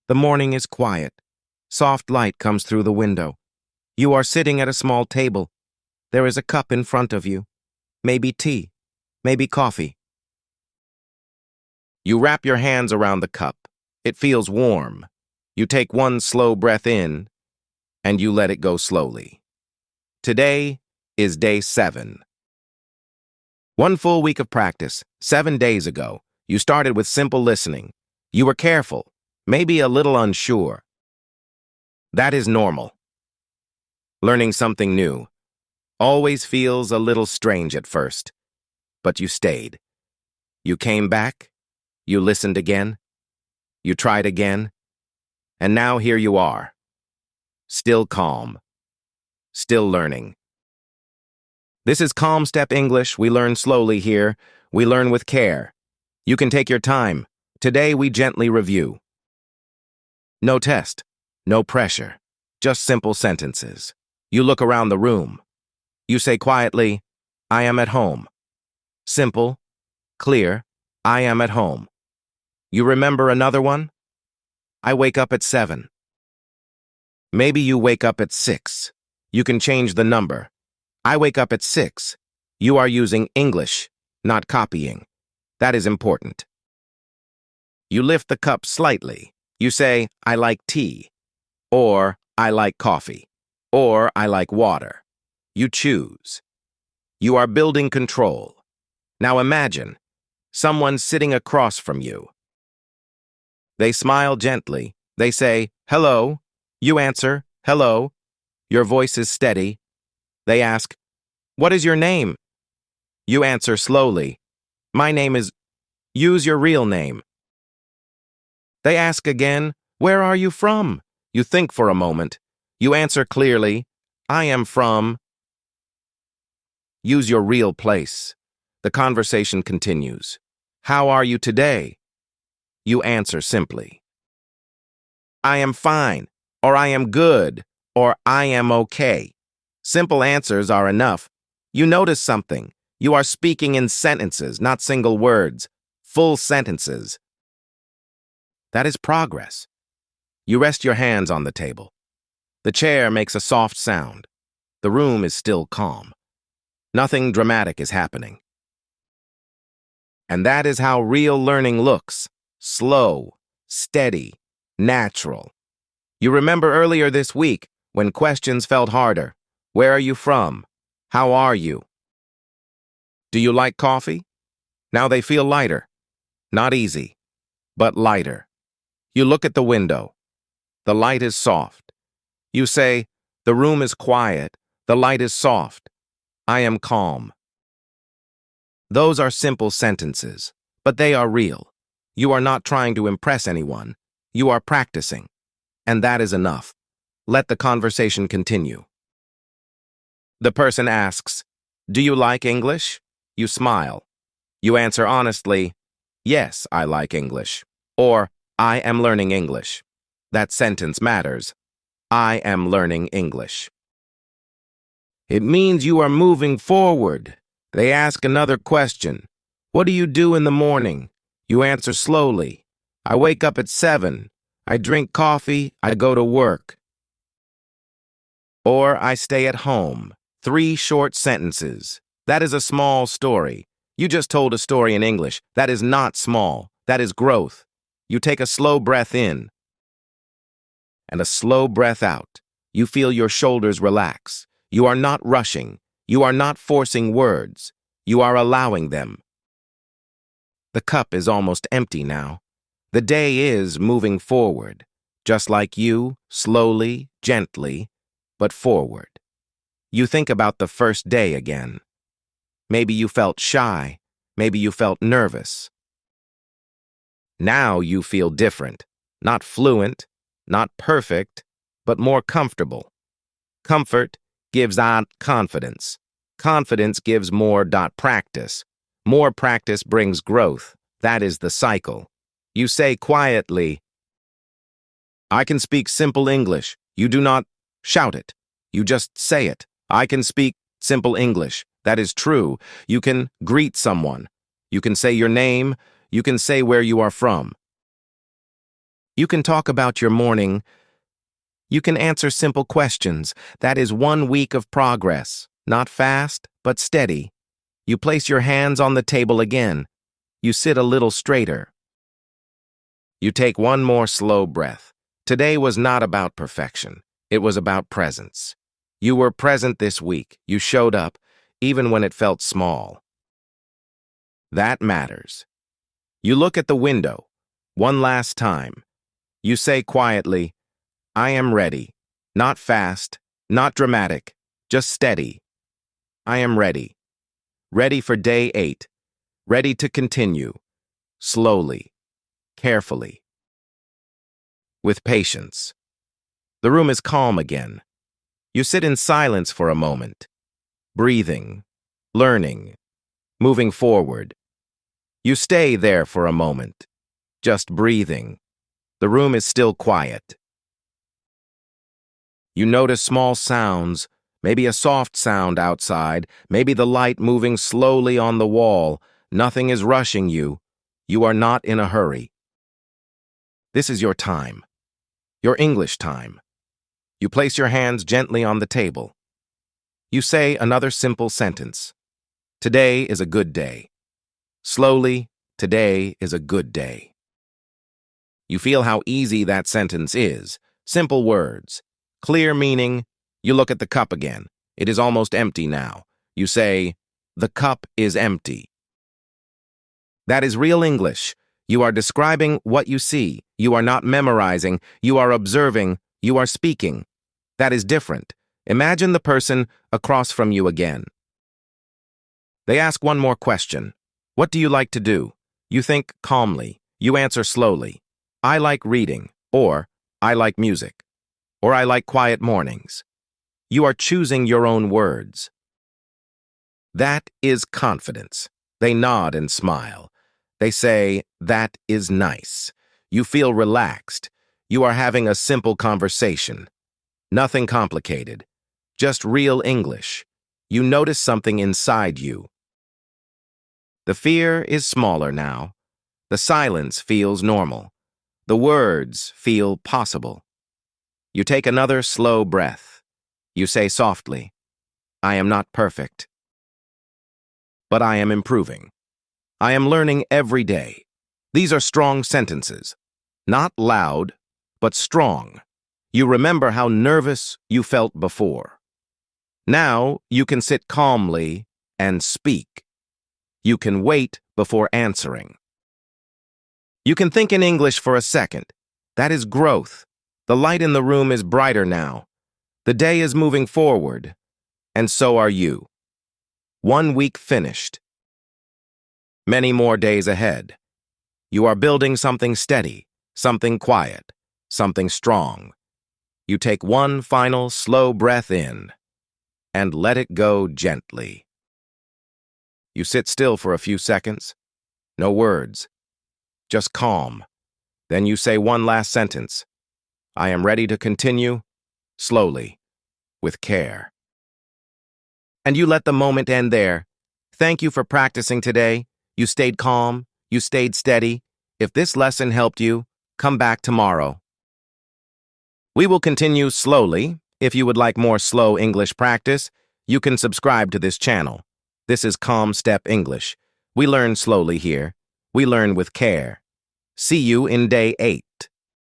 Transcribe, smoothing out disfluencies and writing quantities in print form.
The morning is quiet. Soft light comes through the window. You are sitting at a small table. There is a cup in front of you. Maybe tea, maybe coffee. You wrap your hands around the cup. It feels warm. You take one slow breath in, and you let it go slowly. Today is day 7. One full week of practice, 7 days ago, you started with simple listening. You were careful, maybe a little unsure. That is normal. Learning something new always feels a little strange at first, but you stayed. You came back, you listened again, you tried again, and now here you are. Still calm, still learning. This is CalmStep English. We learn slowly here. We learn with care. You can take your time. Today we gently review. No test, no pressure, just simple sentences. You look around the room. You say quietly, I am at home. Simple, clear, I am at home. You remember another one? I wake up at 7. Maybe you wake up at 6. You can change the number. I wake up at 6. You are using English, not copying. That is important. You lift the cup slightly. You say, I like tea, or I like coffee, or I like water. You choose. You are building control. Now imagine someone sitting across from you. They smile gently. They say, hello. You answer, hello. Your voice is steady. They ask, what is your name? You answer slowly, my name is... Use your real name. They ask again, where are you from? You think for a moment. You answer clearly, I am from... Use your real place. The conversation continues. How are you today? You answer simply. I am fine, or I am good, or I am okay. Simple answers are enough. You notice something. You are speaking in sentences, not single words. Full sentences. That is progress. You rest your hands on the table. The chair makes a soft sound. The room is still calm. Nothing dramatic is happening. And that is how real learning looks. Slow, steady, natural. You remember earlier this week when questions felt harder. Where are you from? How are you? Do you like coffee? Now they feel lighter. Not easy, but lighter. You look at the window. The light is soft. You say, the room is quiet. The light is soft. I am calm. Those are simple sentences, but they are real. You are not trying to impress anyone. You are practicing. And that is enough. Let the conversation continue. The person asks, do you like English? You smile. You answer honestly, yes, I like English. Or, I am learning English. That sentence matters. I am learning English. It means you are moving forward. They ask another question. What do you do in the morning? You answer slowly. I wake up at 7. I drink coffee. I go to work. Or I stay at home. 3 short sentences. That is a small story. You just told a story in English. That is not small. That is growth. You take a slow breath in and a slow breath out. You feel your shoulders relax. You are not rushing. You are not forcing words. You are allowing them. The cup is almost empty now. The day is moving forward, just like you, slowly, gently, but forward. You think about the first day again. Maybe you felt shy. Maybe you felt nervous. Now you feel different. Not fluent, not perfect, but more comfortable. Comfort gives confidence. Confidence gives more practice. More practice brings growth. That is the cycle. You say quietly, I can speak simple English. You do not shout it. You just say it. I can speak simple English. That is true. You can greet someone. You can say your name. You can say where you are from. You can talk about your morning. You can answer simple questions. That is 1 week of progress. Not fast, but steady. You place your hands on the table again. You sit a little straighter. You take one more slow breath. Today was not about perfection. It was about presence. You were present this week. You showed up, even when it felt small. That matters. You look at the window. One last time. You say quietly, I am ready. Not fast, not dramatic, just steady. I am ready. Ready for day 8. Ready to continue. Slowly. Carefully. With patience. The room is calm again. You sit in silence for a moment. Breathing. Learning. Moving forward. You stay there for a moment. Just breathing. The room is still quiet. You notice small sounds, maybe a soft sound outside, maybe the light moving slowly on the wall. Nothing is rushing you. You are not in a hurry. This is your time. Your English time. You place your hands gently on the table. You say another simple sentence. Today is a good day. Slowly, today is a good day. You feel how easy that sentence is. Simple words. Clear meaning. You look at the cup again. It is almost empty now. You say, the cup is empty. That is real English. You are describing what you see. You are not memorizing. You are observing. You are speaking. That is different. Imagine the person across from you again. They ask one more question. What do you like to do? You think calmly. You answer slowly. I like reading, or I like music, or I like quiet mornings. You are choosing your own words. That is confidence. They nod and smile. They say, that is nice. You feel relaxed. You are having a simple conversation. Nothing complicated. Just real English. You notice something inside you. The fear is smaller now. The silence feels normal. The words feel possible. You take another slow breath. You say softly, I am not perfect, but I am improving. I am learning every day. These are strong sentences. Not loud, but strong. You remember how nervous you felt before. Now you can sit calmly and speak. You can wait before answering. You can think in English for a second. That is growth. The light in the room is brighter now. The day is moving forward, and so are you. 1 week finished. Many more days ahead. You are building something steady, something quiet, something strong. You take one final slow breath in and let it go gently. You sit still for a few seconds. No words. Just calm. Then you say one last sentence. I am ready to continue, slowly, with care. And you let the moment end there. Thank you for practicing today. You stayed calm. You stayed steady. If this lesson helped you, come back tomorrow. We will continue slowly. If you would like more slow English practice, you can subscribe to this channel. This is CalmStep English. We learn slowly here. We learn with care. See you in day 8.